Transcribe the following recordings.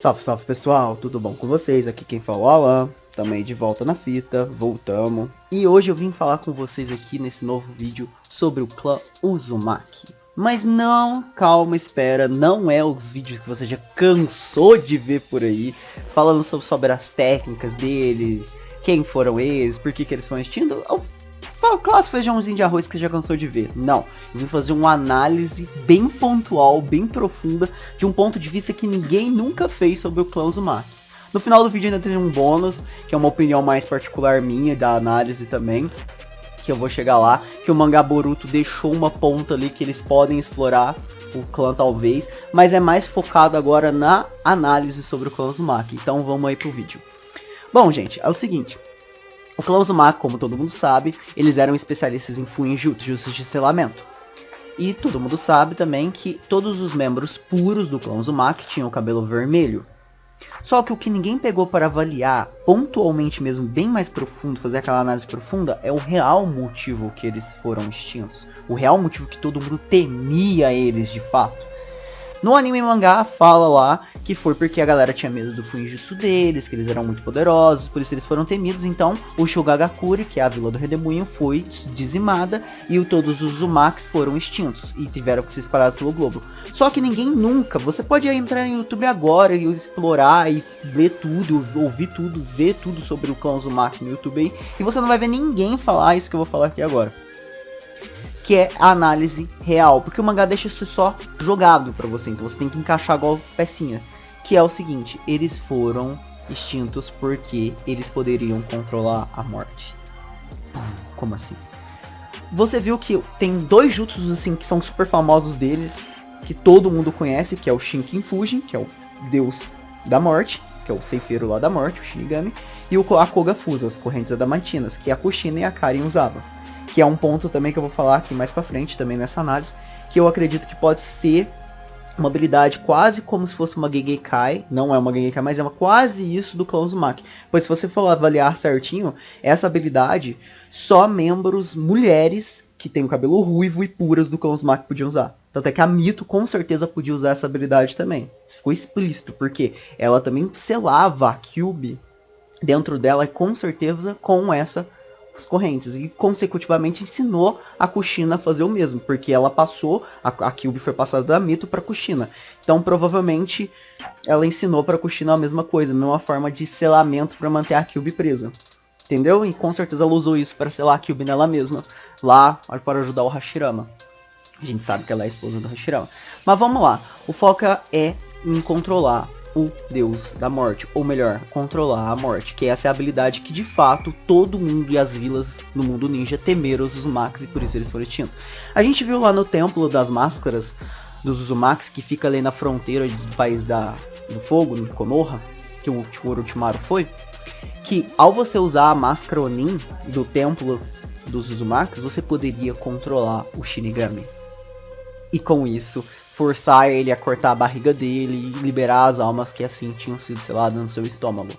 Salve, salve pessoal, tudo bom com vocês? Aqui quem fala é o Alan, também de volta na fita, voltamos. E hoje eu vim falar com vocês aqui nesse novo vídeo sobre o clã Uzumaki. Mas não, calma, espera, não é os vídeos que você já cansou de ver por aí, falando sobre as técnicas deles, quem foram eles, por que eles foram extintos. O clássico feijãozinho de arroz que você já cansou de ver. Não, eu vim fazer uma análise bem pontual, bem profunda, de um ponto de vista que ninguém nunca fez sobre o clã Uzumaki. No final do vídeo ainda tem um bônus, que é uma opinião mais particular minha, da análise também, que eu vou chegar lá, que o mangá Boruto deixou uma ponta ali que eles podem explorar, o clã talvez, mas é mais focado agora na análise sobre o clã Uzumaki. Então vamos aí pro vídeo. Bom, gente, é o seguinte. O clã Uzumaki, como todo mundo sabe, eles eram especialistas em Fuinjutsu, jutsus de selamento. E todo mundo sabe também que todos os membros puros do clã Uzumaki tinham o cabelo vermelho. Só que o que ninguém pegou para avaliar, pontualmente mesmo, bem mais profundo, fazer aquela análise profunda, é o real motivo que eles foram extintos. O real motivo que todo mundo temia eles de fato. No anime e mangá fala lá que foi porque a galera tinha medo do Fuinjutsu deles, que eles eram muito poderosos, por isso eles foram temidos. Então o Shogagakure, que é a vila do Redemoinho, foi dizimada e todos os Uzumakis foram extintos e tiveram que ser espalhados pelo globo. Só que ninguém nunca, você pode entrar no YouTube agora e explorar e ver tudo, ouvir tudo, ver tudo sobre o clã Uzumaki no YouTube aí, e você não vai ver ninguém falar isso que eu vou falar aqui agora. Que é a análise real, porque o mangá deixa isso só jogado pra você, então você tem que encaixar igual pecinha. Que é o seguinte, eles foram extintos porque eles poderiam controlar a morte. Como assim? Você viu que tem dois jutsus assim que são super famosos deles, que todo mundo conhece, que é o Shinken Fujin, que é o deus da morte, que é o ceifeiro lá da morte, o Shinigami, e o Akogafusa, as correntes adamantinas, que a Kushina e a Karin usavam. Que é um ponto também que eu vou falar aqui mais pra frente, também nessa análise, que eu acredito que pode ser uma habilidade quase como se fosse uma Gegekai, não é uma Gegekai, mas é quase isso do clã Uzumaki. Pois se você for avaliar certinho, essa habilidade, só membros mulheres que têm o cabelo ruivo e puras do clã Uzumaki podiam usar. Tanto é que a Mito com certeza podia usar essa habilidade também. Isso ficou explícito, porque ela também selava a Kyuubi dentro dela, com certeza, com essa correntes, e consecutivamente ensinou a Kushina a fazer o mesmo, porque ela passou, a Kyuubi foi passada da Mito para Kushina, então provavelmente ela ensinou para Kushina a mesma coisa, a mesma forma de selamento para manter a Kyuubi presa, entendeu? E com certeza ela usou isso para selar a Kyuubi nela mesma, lá para ajudar o Hashirama. A gente sabe que ela é a esposa do Hashirama. Mas vamos lá, o foco é em controlar o deus da morte, ou melhor, controlar a morte, que essa é a habilidade que de fato todo mundo e as vilas no mundo ninja temeram os Uzumakis e por isso eles foram extintos. A gente viu lá no templo das máscaras dos Uzumakis, que fica ali na fronteira do país do fogo, no Konoha, que o Orochimaru foi, que ao você usar a máscara Onin do templo dos Uzumakis, você poderia controlar o Shinigami. E com isso, forçar ele a cortar a barriga dele e liberar as almas que assim tinham sido seladas no seu estômago.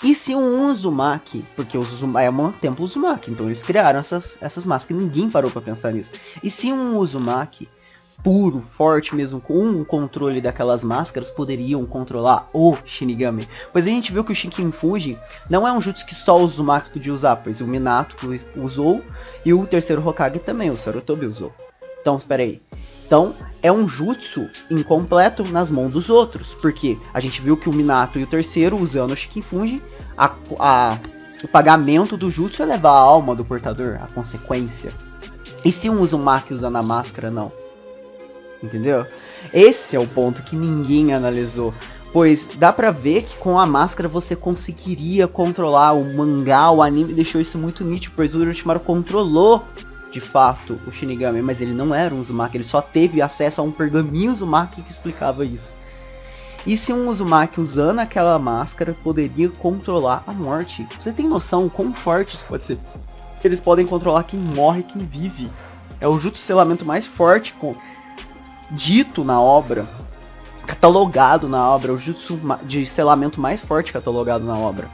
E se um Uzumaki, porque os Uzumaki é um templo Uzumaki, então eles criaram essas máscaras, ninguém parou pra pensar nisso. E se um Uzumaki puro, forte mesmo, com um controle daquelas máscaras, poderiam controlar o Shinigami? Pois a gente viu que o Shinken Fujin não é um jutsu que só os Uzumakis podiam usar, pois o Minato usou e o terceiro Hokage também, o Sarutobi usou. Então, espera aí. Então, é um jutsu incompleto nas mãos dos outros, porque a gente viu que o Minato e o terceiro, usando o Shinken Fujin, o pagamento do jutsu é levar a alma do portador, a consequência. E se um Uzumaki usando a máscara, não? Entendeu? Esse é o ponto que ninguém analisou, pois dá pra ver que com a máscara você conseguiria controlar o mangá, o anime deixou isso muito nítido, pois o Orochimaru controlou de fato o Shinigami, mas ele não era um Uzumaki, ele só teve acesso a um pergaminho Uzumaki que explicava isso. E se um Uzumaki usando aquela máscara poderia controlar a morte? Você tem noção quão forte isso pode ser? Eles podem controlar quem morre e quem vive. É o jutsu selamento mais forte dito na obra, catalogado na obra, o jutsu de selamento mais forte catalogado na obra.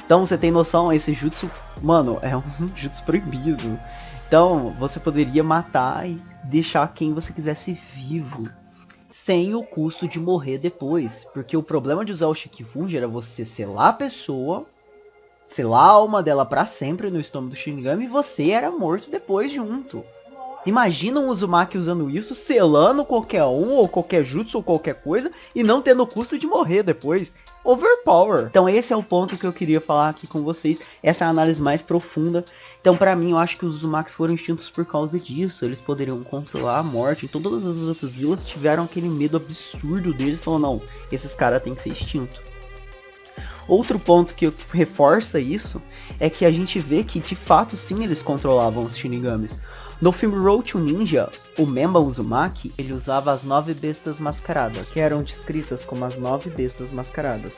Então você tem noção, esse jutsu, mano, é um jutsu proibido. Então, você poderia matar e deixar quem você quisesse vivo. sem o custo de morrer depois. Porque o problema de usar o Shikifuji era você selar a pessoa, selar a alma dela pra sempre no estômago do Shinigami, e você era morto depois junto. Imagina um Uzumaki usando isso, selando qualquer um, ou qualquer jutsu, ou qualquer coisa, e não tendo o custo de morrer depois. Overpower. Então esse é o ponto que eu queria falar aqui com vocês. Essa é a análise mais profunda. Então pra mim, eu acho que os Uzumakis foram extintos por causa disso. Eles poderiam controlar a morte. Então todas as outras vilas tiveram aquele medo absurdo deles. Falaram, não, esses caras têm que ser extintos. Outro ponto que reforça isso é que a gente vê que de fato sim eles controlavam os Shinigamis. No filme Road to Ninja, o Memba Uzumaki, ele usava as 9 bestas mascaradas, que eram descritas como as 9 bestas mascaradas.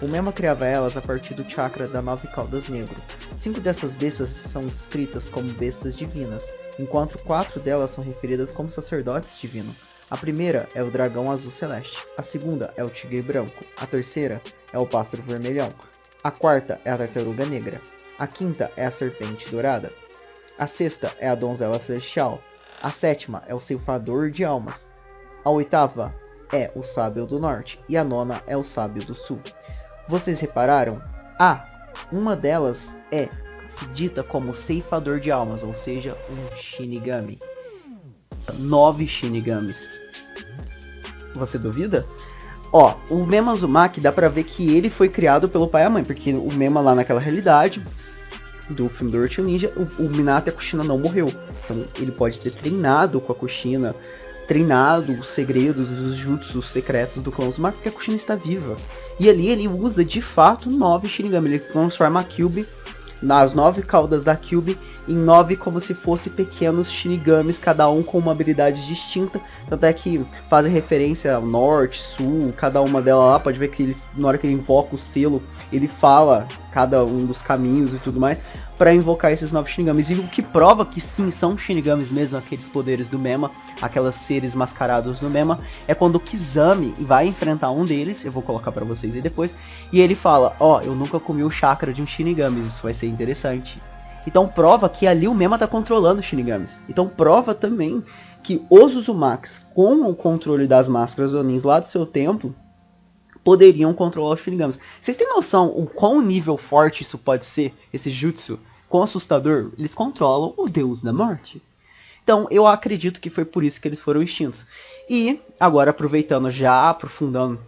O Memba criava elas a partir do chakra da 9 caudas negro. 5 dessas bestas são descritas como bestas divinas, enquanto 4 delas são referidas como sacerdotes divinos. A primeira é o dragão azul celeste, a segunda é o tigre branco, a terceira é o pássaro vermelhão, a quarta é a tartaruga negra, a quinta é a serpente dourada, a sexta é a donzela celestial, a sétima é o ceifador de almas, a oitava é o sábio do norte e a nona é o sábio do sul. Vocês repararam? Uma delas é dita como ceifador de almas, ou seja, um Shinigami. 9 Shinigamis. Você duvida? O Mema Uzumaki dá pra ver que ele foi criado pelo pai e a mãe, porque o Mema lá naquela realidade do filme do Road to Ninja, o Minato e a Kushina não morreu. Então ele pode ter treinado com a Kushina, treinado os segredos, os jutsus secretos do clã Uzumaki, porque a Kushina está viva. E ali ele usa de fato 9 Shinigami, ele transforma a Kyuubi, nas 9 caudas da Kyuubi, em 9 como se fossem pequenos Shinigamis, cada um com uma habilidade distinta. Tanto é que fazem referência ao norte, sul, cada uma delas lá, pode ver que ele, na hora que ele invoca o selo, ele fala cada um dos caminhos e tudo mais, para invocar esses 9 Shinigamis. E o que prova que sim, são Shinigamis mesmo, aqueles poderes do Mema, aquelas seres mascarados do Mema, é quando o Kizami vai enfrentar um deles, eu vou colocar para vocês aí depois, e ele fala, eu nunca comi o chakra de um Shinigami, isso vai ser interessante. Então prova que ali o Mema tá controlando os Shinigamis. Então prova também que os Uzumakis, com o controle das máscaras Onins lá do seu templo, poderiam controlar os Shinigamis. Vocês têm noção o quão nível forte isso pode ser, esse jutsu? Quão assustador? Eles controlam o deus da morte. Então eu acredito que foi por isso que eles foram extintos. E agora aproveitando, já aprofundando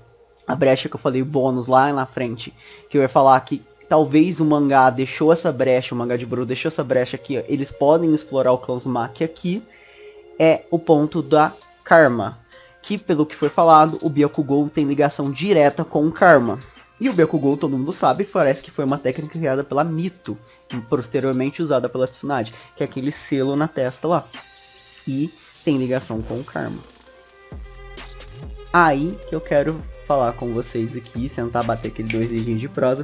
a brecha que eu falei, bônus lá na frente, que eu ia falar que talvez o mangá deixou essa brecha, o mangá de Boruto deixou essa brecha aqui, eles podem explorar o clã Uzumaki aqui, é o ponto da Karma. Que pelo que foi falado, o Byakugou tem ligação direta com o Karma. E o Byakugou, todo mundo sabe, parece que foi uma técnica criada pela Mito, e posteriormente usada pela Tsunade, que é aquele selo na testa lá. E tem ligação com o Karma. Aí que eu quero falar com vocês aqui, sentar, bater aquele 2 dedinhos de prosa.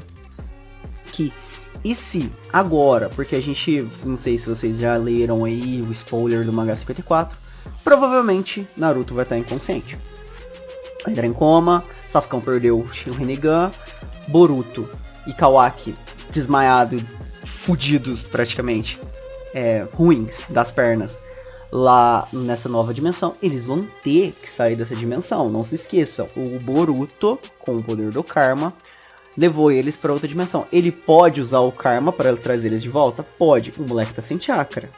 E se agora, porque a gente, não sei se vocês já leram aí o spoiler do mangá 54, provavelmente Naruto vai estar inconsciente. Vai entrar em coma, Sasuke perdeu o Rinnegan, Boruto e Kawaki desmaiados, fudidos praticamente, ruins das pernas, lá nessa nova dimensão. Eles vão ter que sair dessa dimensão, não se esqueçam, o Boruto, com o poder do Karma, levou eles para outra dimensão. Ele pode usar o Karma para trazer eles de volta? Pode. O moleque tá sem chakra.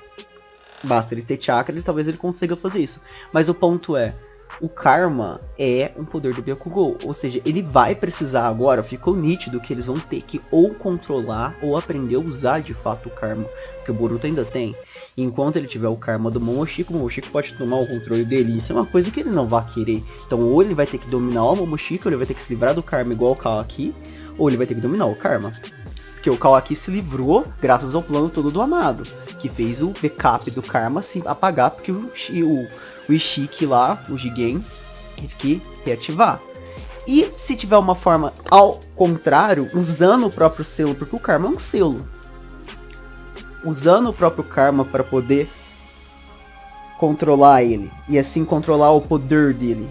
Basta ele ter chakra e talvez ele consiga fazer isso. Mas o ponto é, o Karma é um poder do Byakugou. Ou seja, ele vai precisar agora, ficou nítido que eles vão ter que ou controlar ou aprender a usar de fato o Karma. Porque o Boruto ainda tem. E enquanto ele tiver o Karma do Momoshiki, o Momoshiki pode tomar o controle dele. Isso é uma coisa que ele não vai querer. Então ou ele vai ter que dominar o Momoshiki, ou ele vai ter que se livrar do Karma igual o Kawaki, ou ele vai ter que dominar o Karma. Porque o Kawaki se livrou graças ao plano todo do Amado, que fez o backup do Karma se apagar, porque o Ishiki lá, o Jigen, teve que reativar. E se tiver uma forma ao contrário, usando o próprio selo, porque o Karma é um selo, usando o próprio Karma para poder controlar ele, e assim controlar o poder dele.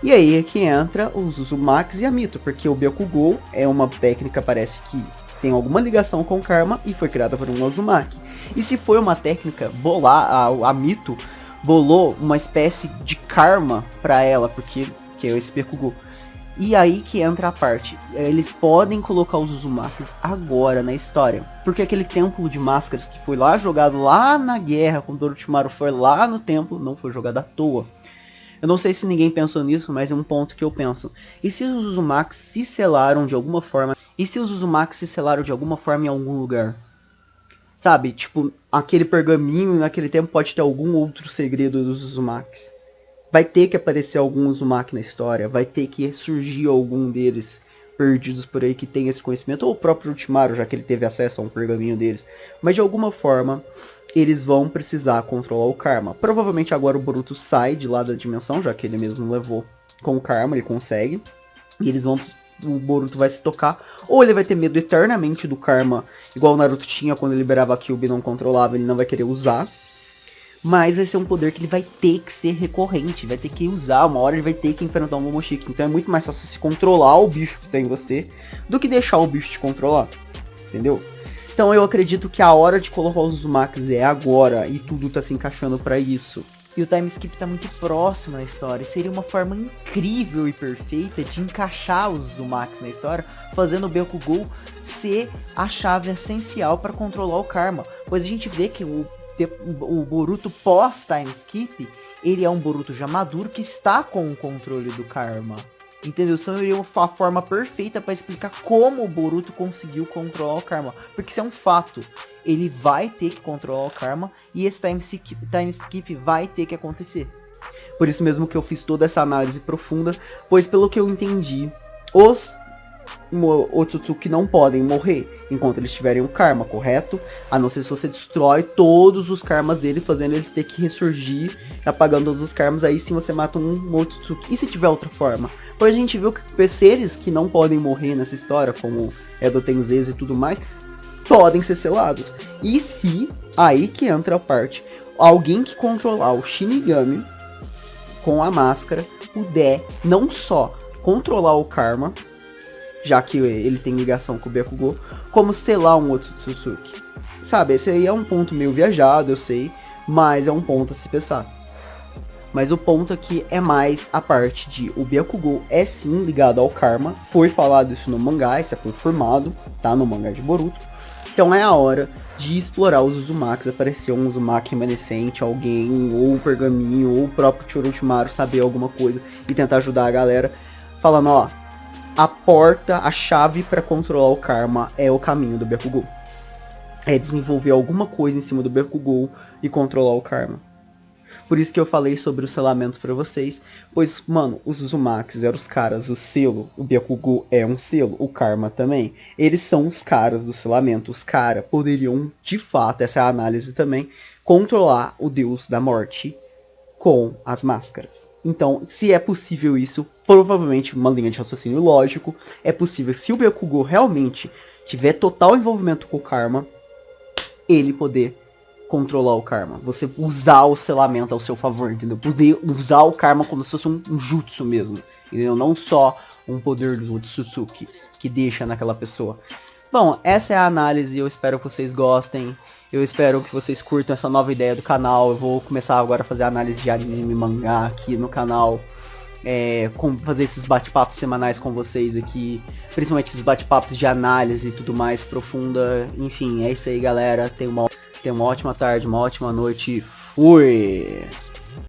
E aí é que entra os Uzumakis e a Mito, porque o Byakugou é uma técnica, parece que tem alguma ligação com o Karma e foi criada por um Uzumaki. E se foi uma técnica bolar, a Mito bolou uma espécie de karma pra ela, porque que é esse Bakugou. E aí que entra a parte, eles podem colocar os Uzumakis agora na história, porque aquele templo de máscaras que foi lá jogado lá na guerra, quando Orochimaru foi lá no templo, não foi jogado à toa. Eu não sei se ninguém pensou nisso, mas é um ponto que eu penso. E se os Uzumakis se selaram de alguma forma? E se os Uzumakis se selaram de alguma forma em algum lugar? Sabe, tipo, aquele pergaminho naquele tempo pode ter algum outro segredo dos Uzumakis. Vai ter que aparecer algum Uzumaki na história, vai ter que surgir algum deles perdidos por aí que tem esse conhecimento, ou o próprio Orochimaru, já que ele teve acesso a um pergaminho deles. Mas de alguma forma, eles vão precisar controlar o karma. Provavelmente agora o Boruto sai de lá da dimensão, já que ele mesmo levou com o karma, ele consegue. E eles vão... o Boruto vai se tocar, ou ele vai ter medo eternamente do karma, igual o Naruto tinha quando ele liberava a Kyuubi e não controlava, ele não vai querer usar. Mas vai ser um poder que ele vai ter que ser recorrente, vai ter que usar, uma hora ele vai ter que enfrentar um Momoshiki. Então é muito mais fácil se controlar o bicho que tem em você, do que deixar o bicho te controlar, entendeu? Então eu acredito que a hora de colocar os Uzumakis é agora, e tudo tá se encaixando pra isso. E o time skip tá muito próximo na história, seria uma forma incrível e perfeita de encaixar os Uzumakis na história, fazendo o Bakugou ser a chave essencial para controlar o karma. Pois a gente vê que o Boruto pós time skip, ele é um Boruto já maduro que está com o controle do karma. Entendeu? Então seria uma forma perfeita para explicar como o Boruto conseguiu controlar o karma. Porque isso é um fato. Ele vai ter que controlar o karma e esse time skip vai ter que acontecer. Por isso mesmo que eu fiz toda essa análise profunda, pois pelo que eu entendi, os Otsutsuki não podem morrer enquanto eles tiverem o karma, correto? A não ser se você destrói todos os karmas dele, fazendo eles ter que ressurgir, apagando todos os karmas, aí sim você mata um Otsutsuki. E se tiver outra forma? Pois a gente viu que seres que não podem morrer nessa história, como Edo Tensei e tudo mais, podem ser selados. E se, aí que entra a parte, alguém que controlar o Shinigami com a máscara puder não só controlar o karma, já que ele tem ligação com o Bakugou, como selar um outro Otsutsuki. Sabe, esse aí é um ponto meio viajado, eu sei, mas é um ponto a se pensar. Mas o ponto aqui é mais a parte de o Bakugou é sim ligado ao karma, foi falado isso no mangá, isso é confirmado, tá, no mangá de Boruto. Então é a hora de explorar os Uzumakis, apareceu um Uzumaki remanescente, alguém, ou um pergaminho, ou o próprio Orochimaru saber alguma coisa e tentar ajudar a galera, falando, ó, a porta, a chave para controlar o karma é o caminho do Bakugou. É desenvolver alguma coisa em cima do Bakugou e controlar o karma. Por isso que eu falei sobre os selamentos para vocês. Pois, mano, os Uzumakis eram os caras, o selo, o Bakugou é um selo, o karma também. Eles são os caras do selamento. Os caras poderiam, de fato, essa é a análise também, controlar o deus da morte com as máscaras. Então, se é possível isso, provavelmente uma linha de raciocínio lógico, é possível, se o Bakugou realmente tiver total envolvimento com o karma, ele poder controlar o karma. Você usar o selamento ao seu favor, entendeu? Poder usar o karma como se fosse um jutsu mesmo, entendeu? Não só um poder do Otsutsuki que deixa naquela pessoa. Bom, essa é a análise, eu espero que vocês gostem. Eu espero que vocês curtam essa nova ideia do canal. Eu vou começar agora a fazer análise de anime, mangá aqui no canal. Fazer esses bate-papos semanais com vocês aqui. Principalmente esses bate-papos de análise e tudo mais profunda. Enfim, é isso aí, galera. Tenha uma ótima tarde, uma ótima noite. Fui!